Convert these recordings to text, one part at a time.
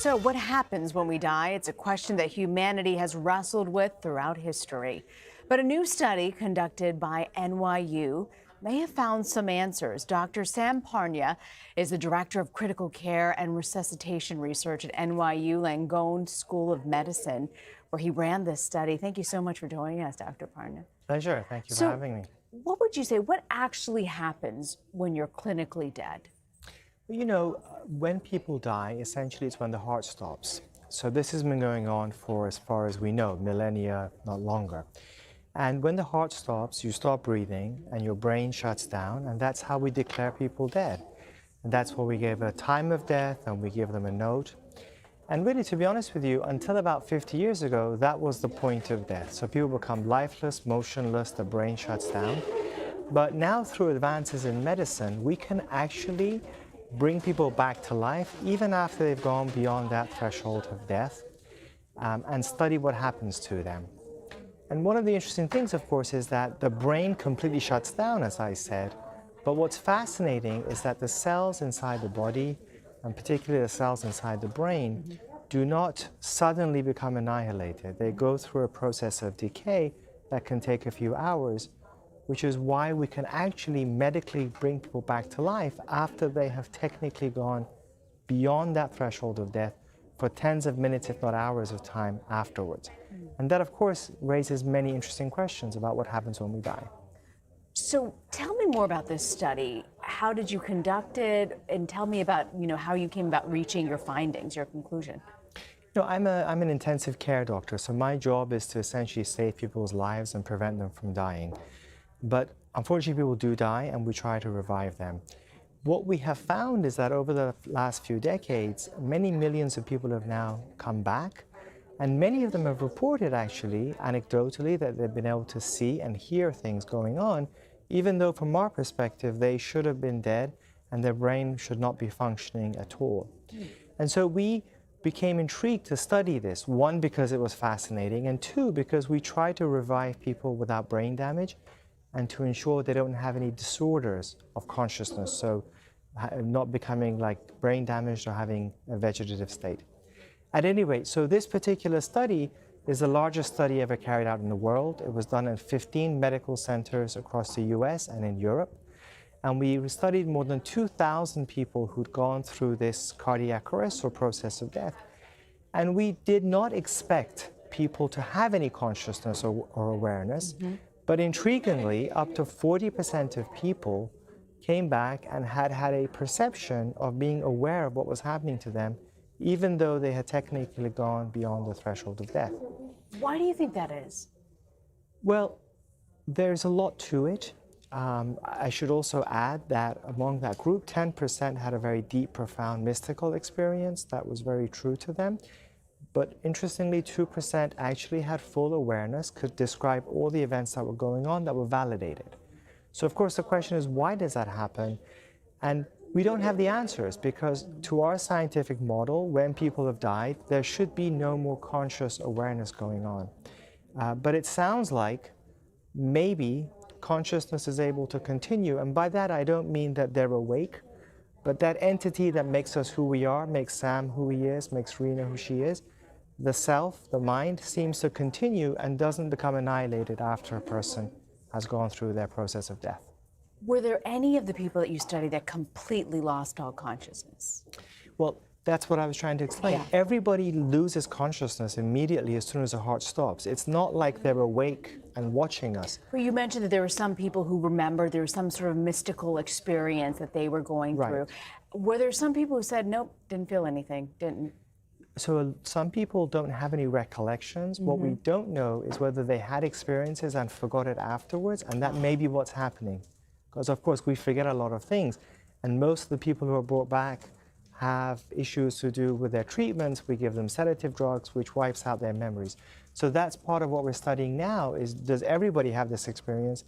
So, what happens when we die? It's a question that humanity has wrestled with throughout history. But a new study conducted by NYU may have found some answers. Dr. Sam Parnia is the director of critical care and resuscitation research at NYU Langone School of Medicine, where he ran this study. Thank you so much for joining us, Dr. Parnia. Pleasure. Thank you for having me. What would you say? What actually happens when you're clinically dead? You know, when people die, essentially it's when the heart stops. So this has been going on for, as far as we know, millennia, not longer. And when the heart stops, you stop breathing and your brain shuts down, and that's how we declare people dead. And that's why we give a time of death and we give them a note. And really, to be honest with you, until about 50 years ago, that was the point of death. So people become lifeless, motionless, the brain shuts down. But now through advances in medicine, we can actually bring people back to life even after they've gone beyond that threshold of death, and study what happens to them. And one of the interesting things, of course, is that the brain completely shuts down, as I said. But what's fascinating is that the cells inside the body, and particularly the cells inside the brain, do not suddenly become annihilated. They go through a process of decay that can take a few hours, which is why we can actually medically bring people back to life after they have technically gone beyond that threshold of death for tens of minutes, if not hours of time afterwards. And that, of course, raises many interesting questions about what happens when we die. So tell me more about this study. How did you conduct it? And tell me about, how you came about reaching your findings, your conclusion. I'm an intensive care doctor, so my job is to essentially save people's lives and prevent them from dying. But unfortunately, people do die, and we try to revive them. What we have found is that over the last few decades, many millions of people have now come back, and many of them have reported, actually, anecdotally, that they've been able to see and hear things going on, even though from our perspective, they should have been dead and their brain should not be functioning at all. And so we became intrigued to study this, one, because it was fascinating, and two, because we try to revive people without brain damage, and to ensure they don't have any disorders of consciousness, so not becoming like brain damaged or having a vegetative state. At any rate, so this particular study is the largest study ever carried out in the world. It was done in 15 medical centers across the US and in Europe. And we studied more than 2,000 people who'd gone through this cardiac arrest or process of death. And we did not expect people to have any consciousness or awareness. But intriguingly, up to 40% of people came back and had a perception of being aware of what was happening to them, even though they had technically gone beyond the threshold of death. Why do you think that is? Well, there's a lot to it. I should also add that among that group, 10% had a very deep, profound mystical experience that was very true to them. But interestingly, 2% actually had full awareness, could describe all the events that were going on that were validated. So of course the question is, why does that happen? And we don't have the answers, because to our scientific model, when people have died, there should be no more conscious awareness going on. But it sounds like maybe consciousness is able to continue. And by that, I don't mean that they're awake, but that entity that makes us who we are, makes Sam who he is, makes Rena who she is, the self, the mind, seems to continue and doesn't become annihilated after a person has gone through their process of death. Were there any of the people that you studied that completely lost all consciousness? Well, that's what I was trying to explain. Yeah. Everybody loses consciousness immediately as soon as the heart stops. It's not like they're awake and watching us. Well, you mentioned that there were some people who remembered there was some sort of mystical experience that they were going through. Were there some people who said, nope, didn't feel anything, didn't? So some people don't have any recollections. What we don't know is whether they had experiences and forgot it afterwards, and that may be what's happening. Because of course we forget a lot of things, and most of the people who are brought back have issues to do with their treatments. We give them sedative drugs, which wipes out their memories. So that's part of what we're studying now, is does everybody have this experience?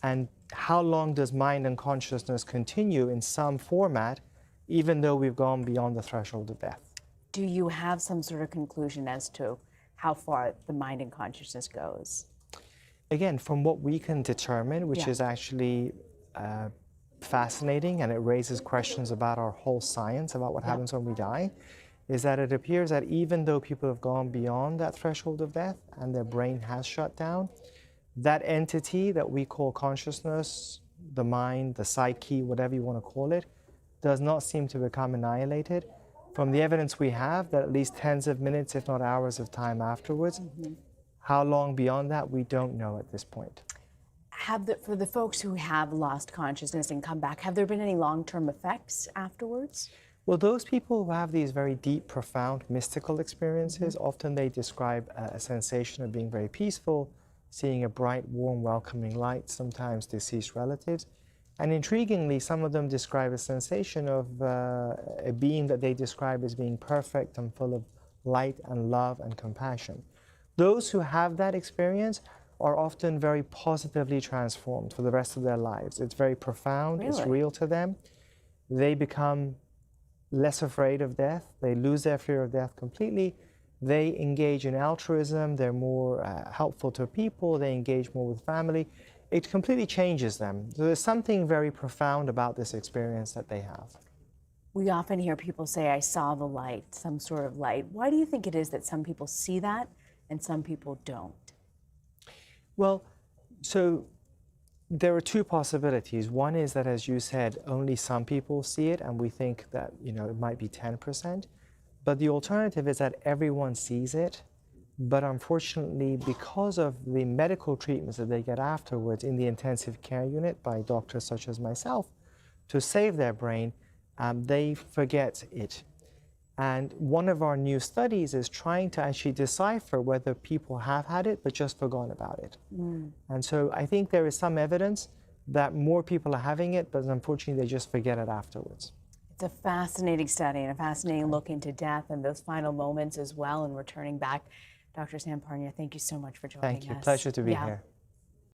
And how long does mind and consciousness continue in some format, even though we've gone beyond the threshold of death? Do you have some sort of conclusion as to how far the mind and consciousness goes? Again, from what we can determine, which is actually fascinating, and it raises questions about our whole science, about what happens when we die, is that it appears that even though people have gone beyond that threshold of death and their brain has shut down, that entity that we call consciousness, the mind, the psyche, whatever you want to call it, does not seem to become annihilated. From the evidence we have, that at least tens of minutes, if not hours of time afterwards. How long beyond that, we don't know at this point. For the folks who have lost consciousness and come back, have there been any long-term effects afterwards? Well, those people who have these very deep, profound, mystical experiences, often they describe a sensation of being very peaceful, seeing a bright, warm, welcoming light, sometimes deceased relatives. And intriguingly, some of them describe a sensation of a being that they describe as being perfect and full of light and love and compassion. Those who have that experience are often very positively transformed for the rest of their lives. It's very profound, Really? It's real to them. They become less afraid of death. They lose their fear of death completely. They engage in altruism. They're more helpful to people. They engage more with family. It completely changes them. So there's something very profound about this experience that they have. We often hear people say, I saw the light, some sort of light. Why do you think it is that some people see that and some people don't? Well, so there are two possibilities. One is that, as you said, only some people see it, and we think that, it might be 10%. But the alternative is that everyone sees it. But unfortunately, because of the medical treatments that they get afterwards in the intensive care unit by doctors such as myself, to save their brain, they forget it. And one of our new studies is trying to actually decipher whether people have had it but just forgotten about it. And so I think there is some evidence that more people are having it, but unfortunately they just forget it afterwards. It's a fascinating study and a fascinating look into death and those final moments as well and returning back. Dr. Sam Parnia, thank you so much for joining us. Thank you. Pleasure to be here.